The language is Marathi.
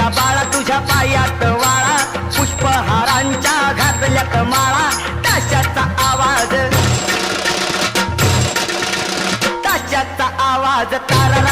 या बाळा तुझ्या पायात वाळा, पुष्पहारांच्या घातल्यात माळा. ताशाचा आवाज, ताशाचा आवाज तारा